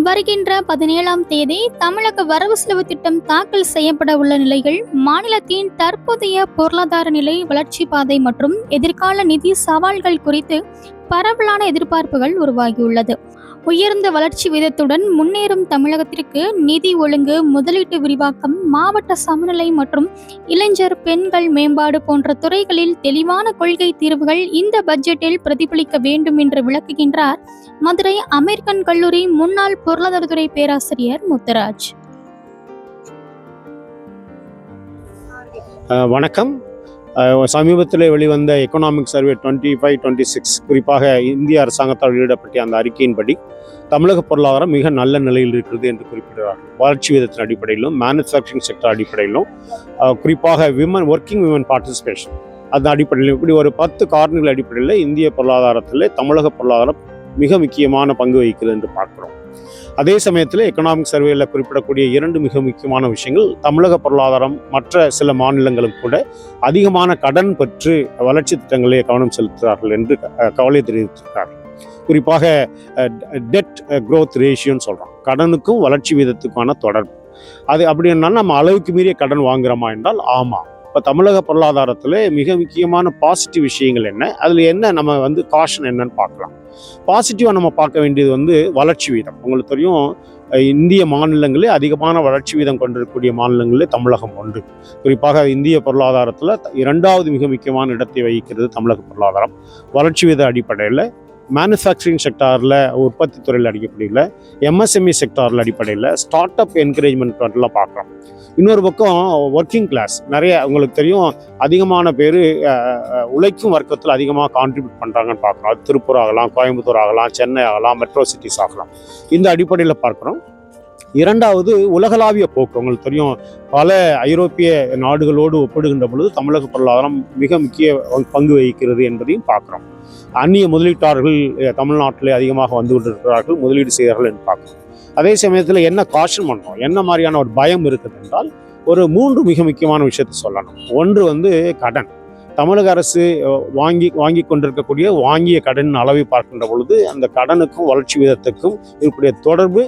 வருகின்ற 17ஆம் தேதி தமிழக வரவு செலவு திட்டம் தாக்கல் செய்யப்பட உள்ள நிலையில் மாநிலத்தின் தற்போதைய பொருளாதார நிலை, வளர்ச்சி பாதை மற்றும் எதிர்கால நிதி சவால்கள் குறித்து பரவலான எதிர்பார்ப்புகள் உருவாகியுள்ளது. உயர்ந்த வளர்ச்சி வீதத்துடன் முன்னேறும் தமிழகத்திற்கு நிதி ஒழுங்கு, முதலீட்டு விரிவாக்கம், மாவட்ட சமநிலை மற்றும் இளைஞர் பெண்கள் மேம்பாடு போன்ற துறைகளில் தெளிவான கொள்கை தீர்வுகள் இந்த பட்ஜெட்டில் பிரதிபலிக்க வேண்டும் என்று விளக்குகின்றார் மதுரை அமெரிக்கன் கல்லூரி முன்னாள் பொருளாதாரத்துறை பேராசிரியர் முத்துராஜ். வணக்கம். சமீபத்தில் வெளிவந்த எக்கனாமிக் சர்வே 25-26 குறிப்பாக இந்திய அரசாங்கத்தால் வெளியிடப்பட்ட அந்த அறிக்கையின்படி தமிழக பொருளாதாரம் மிக நல்ல நிலையில் இருக்கிறது என்று குறிப்பிடுகிறார்கள். வளர்ச்சி விதத்தின் அடிப்படையிலும், மேனுஃபேக்சரிங் செக்டர் அடிப்படையிலும், குறிப்பாக ஒர்க்கிங் விமன் பார்ட்டிசிபேஷன் அந்த அடிப்படையிலும், இப்படி ஒரு 10 காரணிகள் அடிப்படையில் இந்திய பொருளாதாரத்தில் தமிழக பொருளாதாரம் மிக முக்கியமான பங்கு வகிக்கிறது என்று பார்க்கிறோம். அதே சமயத்தில் எக்கனாமிக் சர்வேயில் குறிப்பிடக்கூடிய 2 மிக முக்கியமான விஷயங்கள், தமிழக பொருளாதாரம் மற்ற சில மாநிலங்களும் கூட அதிகமான கடன் பெற்று வளர்ச்சி திட்டங்களே கவனம் செலுத்துகிறார்கள் என்று கவலை தெரிவித்திருக்கிறார்கள். குறிப்பாக டெட் க்ரோத் ரேஷியோன்னு சொல்கிறோம், கடனுக்கும் வளர்ச்சி வீதத்துக்கான தொடர்பு. அது அப்படின்னா நம்ம அளவுக்கு மீறிய கடன் வாங்குகிறோமா என்றால் ஆமாம். இப்போ தமிழக பொருளாதாரத்தில் மிக முக்கியமான பாசிட்டிவ் விஷயங்கள் என்ன, அதில் என்ன நம்ம காஷன் என்னன்னு பார்க்கலாம். பாசிட்டிவாக நம்ம பார்க்க வேண்டியது வளர்ச்சி வீதம். உங்களுக்கு தெரியும், இந்திய மாநிலங்களே அதிகமான வளர்ச்சி வீதம் கொண்டிருக்கக்கூடிய மாநிலங்களே தமிழகம் ஒன்று. குறிப்பாக இந்திய பொருளாதாரத்தில் 2வது மிக முக்கியமான இடத்தை வகிக்கிறது தமிழக பொருளாதாரம். வளர்ச்சி வீத அடிப்படையில், மேனுஃபேக்சரிங் செக்டாரில், உற்பத்தி துறையில் அடிப்படையில், எம்எஸ்எம்இ செக்டாரில் அடிப்படையில், ஸ்டார்ட் அப் என்கரேஜ்மெண்ட்லாம் பார்க்குறோம். இன்னொரு பக்கம் ஒர்க்கிங் கிளாஸ், நிறைய உங்களுக்கு தெரியும் அதிகமான பேர் உழைக்கும் வர்க்கத்தில் அதிகமாக கான்ட்ரிபியூட் பண்ணுறாங்கன்னு பார்க்குறோம். அது திருப்பூர் ஆகலாம், கோயம்புத்தூர் ஆகலாம், சென்னை ஆகலாம், மெட்ரோ சிட்டிஸ் ஆகலாம். இந்த அடிப்படையில் பார்க்குறோம். 2வது உலகளாவிய போக்கு. உங்களுக்கு தெரியும், பல ஐரோப்பிய நாடுகளோடு ஒப்பிடுகின்ற பொழுது தமிழக பொருளாதாரம் மிக முக்கிய பங்கு வகிக்கிறது என்பதையும் பார்க்குறோம். அந்நிய முதலீட்டாளர்கள் தமிழ்நாட்டிலே அதிகமாக வந்து கொண்டிருக்கிறார்கள், முதலீடு செய்கிறார்கள் என்று பார்க்குறோம். அதே சமயத்தில் என்ன காஷன் பண்ணுறோம், என்ன மாதிரியான ஒரு பயம் இருக்குது என்றால், ஒரு 3 மிக முக்கியமான விஷயத்தை சொல்லணும். ஒன்று கடன். தமிழக அரசு வாங்கி கொண்டிருக்கக்கூடிய வாங்கிய கடன் அளவை பார்க்கின்ற பொழுது அந்த கடனுக்கும் வளர்ச்சி வீதத்துக்கும் இருக்கக்கூடிய தொடர்பு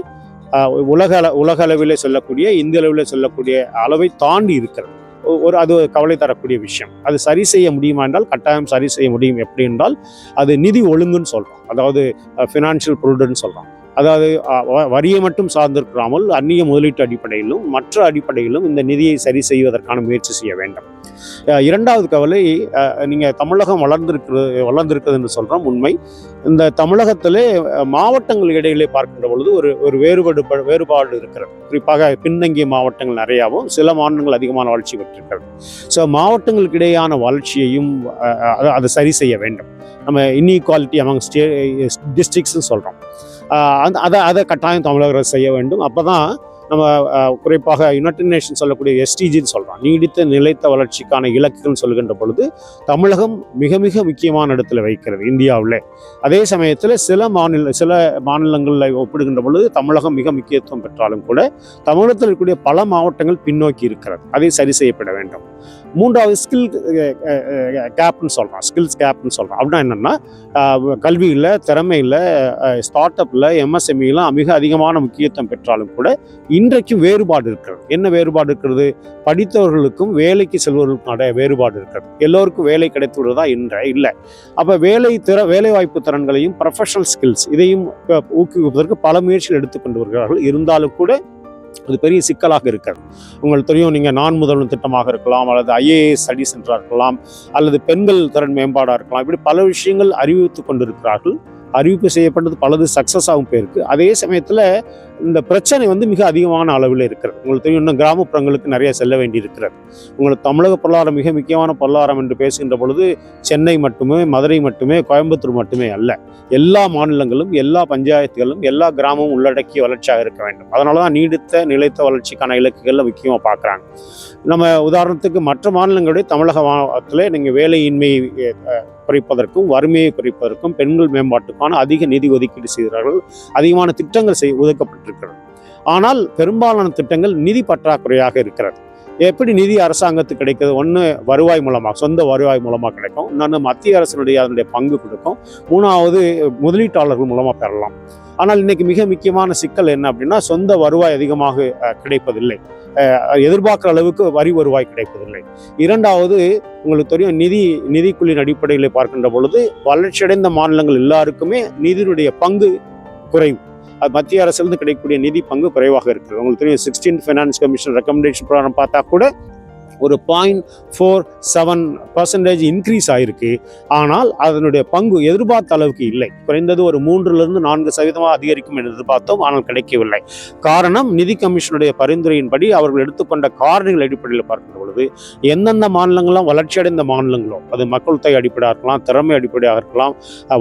உலக அளவிலே சொல்லக்கூடிய, இந்திய அளவில் சொல்லக்கூடிய அளவை தாண்டி இருக்கிறது. அது கவலை தரக்கூடிய விஷயம். அது சரி செய்ய முடியுமா என்றால் கட்டாயம் சரி செய்ய முடியும். எப்படி என்றால் அது நிதி ஒழுங்குன்னு சொல்கிறோம், அதாவது ஃபினான்ஷியல் ப்ரூடன்ஸ் சொல்கிறோம். அதாவது வரியை மட்டும் சார்ந்திருக்காமல் அந்நிய முதலீட்டு அடிப்படையிலும் மற்ற அடிப்படையிலும் இந்த நிதியை சரி செய்வதற்கான முயற்சி செய்ய வேண்டும். 2வது கவலை, நீங்கள் தமிழகம் வளர்ந்திருக்கிறது என்று சொல்கிறோம், உண்மை. இந்த தமிழகத்திலே மாவட்டங்கள் இடையிலே பார்க்கின்ற பொழுது ஒரு வேறுபாடு இருக்கிறது. குறிப்பாக பின்தங்கிய மாவட்டங்கள் நிறையாவும், சில மாநிலங்கள் அதிகமான வளர்ச்சி பெற்றிருக்கிறது. ஸோ மாவட்டங்களுக்கு இடையேயான வளர்ச்சியையும் அதை சரி செய்ய வேண்டும். நம்ம இன்இக்வாலிட்டி அமங் டிஸ்ட்ரிக்ட்ஸ்ன்னு சொல்கிறோம், அதை கட்டாயம் தமிழக அரசு செய்ய வேண்டும். அப்போ தான் நம்ம குறிப்பாக யுனைடெட் நேஷன் சொல்லக்கூடிய SDGன்னு சொல்கிறோம், நீடித்த நிலைத்த வளர்ச்சிக்கான இலக்குகள் சொல்கின்ற பொழுது தமிழகம் மிக மிக முக்கியமான இடத்துல வைக்கிறது இந்தியாவில். அதே சமயத்தில் சில மாநிலங்களில் ஒப்பிடுகின்ற பொழுது தமிழகம் மிக முக்கியத்துவம் பெற்றாலும் கூட தமிழகத்தில் இருக்கக்கூடிய பல மாவட்டங்கள் பின்னோக்கி இருக்கிறது. அதை சரி செய்யப்பட வேண்டும். 3வது ஸ்கில் கேப்னு சொல்கிறோம், ஸ்கில்ஸ் கேப்னு சொல்கிறோம். அப்படின்னா என்னென்னா, கல்வியில், திறமையில், ஸ்டார்ட் அப்பில், MSMEலாம் மிக அதிகமான முக்கியத்துவம் பெற்றாலும் கூட இன்றைக்கும் வேறுபாடு இருக்கிறது. என்ன வேறுபாடு இருக்கிறது? படித்தவர்களுக்கும் வேலைக்கு செல்வர்களுக்கும் வேறுபாடு இருக்கிறது. எல்லோருக்கும் வேலை கிடைத்து விடுவதா இல்லை. அப்போ வேலை வாய்ப்பு திறன்களையும் ப்ரொஃபஷனல் ஸ்கில்ஸ் இதையும் ஊக்குவிப்பதற்கு பல முயற்சிகள் எடுத்துக்கொண்டு வருகிறார்கள். இருந்தாலும் கூட அது பெரிய சிக்கலாக இருக்கிறது. உங்களுக்கு தெரியும், நீங்கள் நான் முதல்வன் திட்டமாக இருக்கலாம், அல்லது IAS ஸ்டடி சென்டராக இருக்கலாம், அல்லது பெண்கள் திறன் மேம்பாடாக இருக்கலாம். இப்படி பல விஷயங்கள் அறிவித்து கொண்டிருக்கிறார்கள். அறிவிப்பு செய்யப்பட்டது பலது சக்ஸஸ் ஆகும் பேருக்கு. அதே சமயத்தில் இந்த பிரச்சனை மிக அதிகமான அளவில் இருக்கிறது. உங்களுக்கு தெரியும், இன்னும் கிராமப்புறங்களுக்கு நிறைய செல்ல வேண்டி இருக்கிறது. உங்களுக்கு தமிழக பொருளாதாரம் மிக முக்கியமான பொருளாதாரம் என்று பேசுகின்ற பொழுது சென்னை மட்டுமே, மதுரை மட்டுமே, கோயம்புத்தூர் மட்டுமே அல்ல, எல்லா மாநிலங்களும், எல்லா பஞ்சாயத்துகளும், எல்லா கிராமமும் உள்ளடக்கிய வளர்ச்சியாக இருக்க வேண்டும். அதனால தான் நீடித்த நிலைத்த வளர்ச்சிக்கான இலக்குகளில் முக்கியமாக பார்க்குறாங்க. நம்ம உதாரணத்துக்கு மற்ற மாநிலங்களுடைய தமிழக மாநிலத்தில் நீங்கள் வேலையின்மை குறைப்பதற்கும் வறுமையை குறைப்பதற்கும் பெண்கள் மேம்பாட்டுக்கான அதிக நிதி ஒதுக்கீடு செய்கிறார்கள். அதிகமான திட்டங்கள் ஒதுக்கப்பட்டிருக்கிறது. ஆனால் பெரும்பாலான திட்டங்கள் நிதி பற்றாக்குறையாக இருக்கிறது. எப்படி நிதி அரசாங்கத்துக்கு கிடைக்குது? ஒன்று வருவாய் மூலமாக, சொந்த வருவாய் மூலமாக கிடைக்கும். இன்னொன்று மத்திய அரசினுடைய அதனுடைய பங்கு கொடுக்கும். மூணாவது முதலீட்டாளர்கள் மூலமாக பெறலாம். ஆனால் இன்னைக்கு மிக முக்கியமான சிக்கல் என்ன அப்படின்னா, சொந்த வருவாய் அதிகமாக கிடைப்பதில்லை. எதிர்பார்க்குற அளவுக்கு வரி வருவாய் கிடைப்பதில்லை. இரண்டாவது, உங்களுக்கு தெரியும், நிதிக்குள்ளின் அடிப்படையில் பார்க்கின்ற பொழுது வளர்ச்சியடைந்த மாநிலங்கள் எல்லாருக்குமே நிதியினுடைய பங்கு குறைவு. மத்திய அரசிலிருந்து கிடைக்கக்கூடிய நிதி பங்கு குறைவாக இருக்குது. உங்களுக்கு தெரியும், 16th ஃபைனான்ஸ் கமிஷன் ரெக்கமெண்டேஷன் பிரகாரம் பார்த்தா கூட ஒரு 0.47% இன்க்ரீஸ் ஆயிருக்கு. ஆனால் அதனுடைய பங்கு எதிர்பார்த்த அளவுக்கு இல்லை. குறைந்தது ஒரு 3-4% அதிகரிக்கும் என்று எதிர்பார்த்தோம், ஆனால் கிடைக்கவில்லை. காரணம், நிதி கமிஷனுடைய பரிந்துரையின்படி அவர்கள் எடுத்துக்கொண்ட காரணிகள் அடிப்படையில் பார்க்கின்ற பொழுது எந்தெந்த மாநிலங்களும் வளர்ச்சியடைந்த மாநிலங்களோ, அது மக்கள் தொகை அடிப்படையாக இருக்கலாம், திறமை அடிப்படையாக இருக்கலாம்,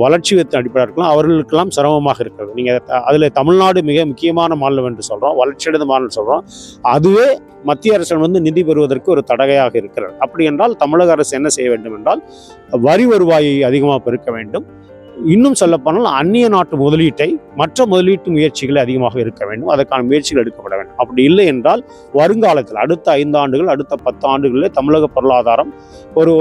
வளர்ச்சி வித்து அடிப்படையாக இருக்கலாம், அவர்களுக்கெல்லாம் சிரமமாக இருக்கிறது. நீங்கள் அதில் தமிழ்நாடு மிக முக்கியமான மாநிலம் என்று சொல்கிறோம், வளர்ச்சியடைந்த மாநிலம் சொல்கிறோம். அதுவே மத்திய அரசு நிதி பெறுவதற்கு ஒரு தடகையாக இருக்கிறது. அப்படி என்றால் தமிழக அரசு என்ன செய்ய வேண்டும் என்றால், வரி வருவாயை அதிகமாக பெருக்க வேண்டும். இன்னும் சொல்லப்போனால் அந்நிய நாட்டு முதலீட்டை, மற்ற முதலீட்டு முயற்சிகளை அதிகமாக இருக்க வேண்டும். அதற்கான முயற்சிகள் எடுக்கப்பட வேண்டும். அப்படி இல்லை என்றால் வருங்காலத்தில் அடுத்த 5 ஆண்டுகள், அடுத்த 10 ஆண்டுகளில் தமிழக பொருளாதாரம் ஒரு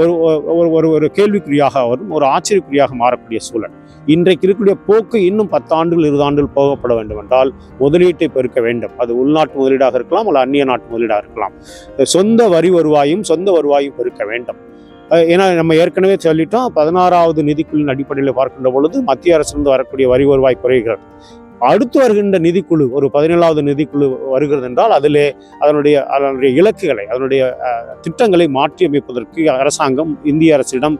ஒரு ஒரு கேள்விக்குறியாக வரும், ஒரு ஆச்சரியக்குறியாக மாறக்கூடிய சூழல். இன்றைக்கு இருக்கக்கூடிய போக்கு இன்னும் 10 ஆண்டுகள் 20 ஆண்டுகள் போகப்பட வேண்டும் என்றால் முதலீட்டை பெருக்க வேண்டும். அது உள்நாட்டு முதலீடாக இருக்கலாம், அல்ல அந்நிய நாட்டு முதலீடாக இருக்கலாம். சொந்த வரி வருவாயும் பெருக்க வேண்டும். ஏன்னா நம்ம ஏற்கனவே சொல்லிட்டோம், 16வது நிதிக்குழுவின் அடிப்படையில் பார்க்கின்ற பொழுது மத்திய அரசிலிருந்து வரக்கூடிய வரி வருவாய் குறைகிறது. அடுத்து வருகின்ற நிதிக்குழு, ஒரு 17வது நிதிக்குழு வருகிறது என்றால் அதனுடைய இலக்குகளை, அதனுடைய திட்டங்களை மாற்றி அமைப்பதற்கு அரசாங்கம் இந்திய அரசிடம்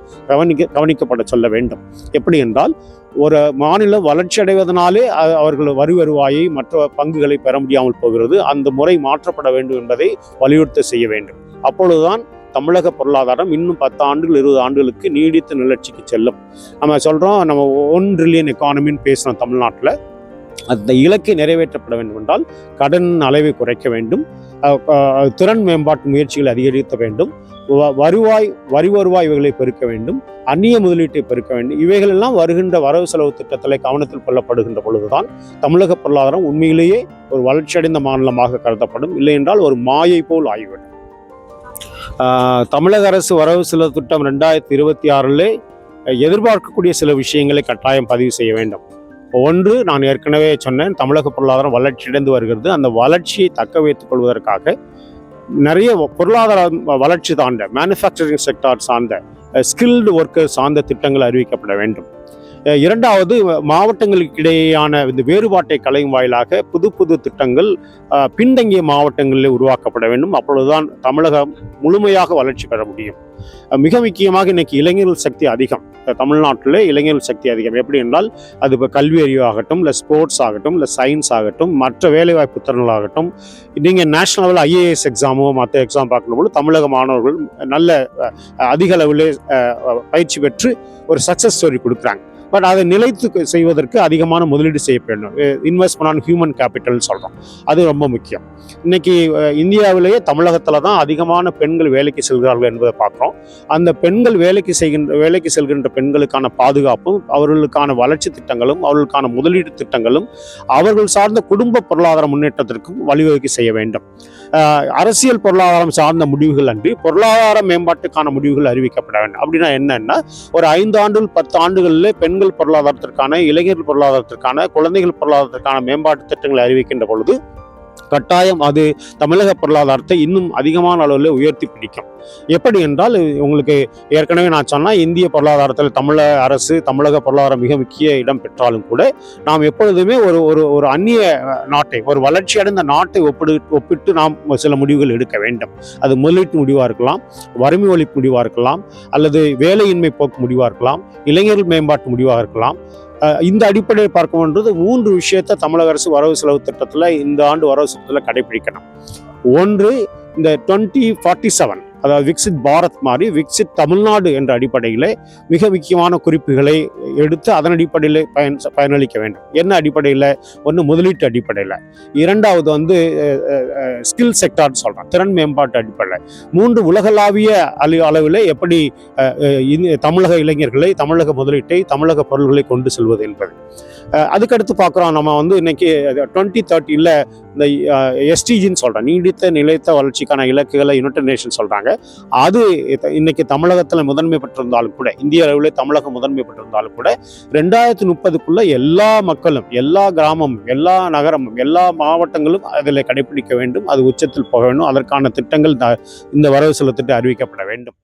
கவனிக்கப்பட சொல்ல வேண்டும். எப்படி என்றால், ஒரு மாநிலம் வளர்ச்சி அடைவதனாலே அவர்கள் வரி வருவாயை, மற்ற பங்குகளை பெற முடியாமல் போகிறது. அந்த முறை மாற்றப்பட வேண்டும் என்பதை வலியுறுத்த செய்ய வேண்டும். அப்பொழுதுதான் தமிழக பொருளாதாரம் இன்னும் 10 ஆண்டுகள் 20 ஆண்டுகளுக்கு நீடித்த நிலர்ச்சிக்கு செல்லும். நம்ம சொல்கிறோம், நம்ம 1 ட்ரில்லியன் எக்கானமின்னு பேசுகிறோம் தமிழ்நாட்டில். அந்த இலக்கை நிறைவேற்றப்பட வேண்டும் என்றால் கடன் அளவை குறைக்க வேண்டும், திறன் மேம்பாட்டு முயற்சிகளை அதிகரிக்க வேண்டும், வரி வருவாய் இவைகளை பெருக்க வேண்டும், அந்நிய முதலீட்டை பெருக்க வேண்டும். இவைகளெல்லாம் வருகின்ற வரவு செலவு திட்டத்தில் கவனத்தில் கொள்ளப்படுகின்ற பொழுதுதான் தமிழக பொருளாதாரம் உண்மையிலேயே ஒரு வளர்ச்சியடைந்த மாநிலமாக கருதப்படும். இல்லை என்றால் ஒரு மாயை போல் ஆகிவிடும். தமிழக அரசு வரவு செலவு திட்டம் 2026 எதிர்பார்க்கக்கூடிய சில விஷயங்களை கட்டாயம் பதிவு செய்ய வேண்டும். ஒன்று, நான் ஏற்கனவே சொன்னேன், தமிழக பொருளாதாரம் வளர்ச்சியடைந்து வருகிறது. அந்த வளர்ச்சியை தக்க வைத்துக் கொள்வதற்காக நிறைய பொருளாதார வளர்ச்சி சார்ந்த, மேனுஃபேக்சரிங் செக்டார் சார்ந்த, ஸ்கில்டு ஒர்க்கர் சார்ந்த திட்டங்கள் அறிவிக்கப்பட வேண்டும். இரண்டாவது, மாவட்டங்களுக்கு இடையேயான இந்த வேறுபாட்டை களையும் வாயிலாக புது திட்டங்கள் பின்தங்கிய மாவட்டங்களில் உருவாக்கப்பட வேண்டும். அப்பொழுதுதான் தமிழகம் முழுமையாக வளர்ச்சி பெற முடியும். மிக முக்கியமாக இன்னைக்கு இளைஞர்கள் சக்தி அதிகம். தமிழ்நாட்டில் இளைஞர்கள் சக்தி அதிகம். எப்படி என்றால், அது இப்போ கல்வி அறிவாகட்டும், இல்லை ஸ்போர்ட்ஸ் ஆகட்டும், இல்லை சயின்ஸ் ஆகட்டும், மற்ற வேலைவாய்ப்பு திறன்களாகட்டும். நீங்கள் நேஷனல் லெவலில் IAS எக்ஸாமோ மற்ற எக்ஸாம் பார்க்கும்போது தமிழக மாணவர்கள் நல்ல அதிக அளவில் பயிற்சி பெற்று ஒரு சக்ஸஸ் ஸ்டோரி கொடுக்குறாங்க. பட் அதை நிலைத்து செய்வதற்கு அதிகமான முதலீடு செய்ய வேண்டும். இன்வெஸ்ட்மெண்ட் ஆன் ஹியூமன் கேபிட்டல்னு சொல்கிறோம், அது ரொம்ப முக்கியம். இன்னைக்கு இந்தியாவிலேயே தமிழகத்தில் தான் அதிகமான பெண்கள் வேலைக்கு செல்கிறார்கள் என்பதை பார்க்குறோம். அந்த பெண்கள் வேலைக்கு செல்கின்ற பெண்களுக்கான பாதுகாப்பும், அவர்களுக்கான வளர்ச்சி திட்டங்களும், அவர்களுக்கான முதலீடு திட்டங்களும், அவர்கள் சார்ந்த குடும்ப பொருளாதார முன்னேற்றத்திற்கும் வழிவகை செய்ய வேண்டும். அரசியல் பொருளாதாரம் சார்ந்த முடிவுகள் அன்றி பொருளாதார மேம்பாட்டுக்கான முடிவுகள் அறிவிக்கப்பட வேண்டும். அப்படின்னா என்னன்னா, ஒரு 5 ஆண்டுகள் 10 ஆண்டுகளில் பெண்கள் பொருளாதாரத்திற்கான, இளைஞர்கள் பொருளாதாரத்திற்கான, குழந்தைகள் பொருளாதாரத்திற்கான மேம்பாட்டு திட்டங்களை அறிவிக்கின்ற பொழுது கட்டாயம் அது தமிழக பொருளாதாரத்தை இன்னும் அதிகமான அளவில் உயர்த்தி பிடிக்கும். எப்படி என்றால், உங்களுக்கு ஏற்கனவே நான் சொன்னால், இந்திய பொருளாதாரத்தில் தமிழக பொருளாதாரம் மிக முக்கிய இடம் பெற்றாலும் கூட நாம் எப்பொழுதுமே ஒரு அந்நிய நாட்டை, ஒரு வளர்ச்சியடைந்த நாட்டை ஒப்பிட்டு நாம் சில முடிவுகள் எடுக்க வேண்டும். அது முதலீட்டு முடிவாக இருக்கலாம், வறுமை ஒழிப்பு முடிவாக இருக்கலாம், அல்லது வேலையின்மை போக்கு முடிவாக இருக்கலாம், இளைஞர்கள் மேம்பாட்டு முடிவாக இருக்கலாம். இந்த அடிப்படையில் பார்க்கும்போது 3 விஷயத்தை தமிழக அரசு வரவு செலவு திட்டத்தில், இந்த ஆண்டு வரவு திட்டத்தில் கடைபிடிக்கணும். ஒன்று, இந்த 2047, அதாவது விக்சித் பாரத் மாதிரி விக்சித் தமிழ்நாடு என்ற அடிப்படையில் மிக முக்கியமான குறிப்புகளை எடுத்து அதன் அடிப்படையில் பயனளிக்க வேண்டும். என்ன அடிப்படையில்? ஒன்று முதலீட்டு அடிப்படையில், இரண்டாவது வந்து ஸ்கில் செக்டார்னு சொல்கிறோம், திறன் மேம்பாட்டு அடிப்படையில், மூன்று உலகளாவிய அளவில் எப்படி தமிழக இளைஞர்களை, தமிழக முதலீட்டை, தமிழக பொருள்களை கொண்டு செல்வது என்பது. அதுக்கடுத்து பார்க்குறோம் நம்ம வந்து இன்னைக்கு 2030 இந்த எஸ்டிஜின்னு சொல்கிறோம், நீடித்த நிலைத்த வளர்ச்சிக்கான இலக்குகளை யுனைடெட் நேஷன் சொல்கிறாங்க. அது இன்னைக்கு தமிழகத்தில் முதன்மை பெற்றிருந்தாலும் கூட, இந்திய அளவில் தமிழகம் முதன்மை பெற்றிருந்தாலும் கூட 2030க்குள்ள எல்லா மக்களும், எல்லா கிராமமும், எல்லா நகரமும், எல்லா மாவட்டங்களும் அதில் கடைபிடிக்க வேண்டும். அது உச்சத்தில் போக வேண்டும். அதற்கான திட்டங்கள் இந்த வரவு செலவு திட்டம் அறிவிக்கப்பட வேண்டும்.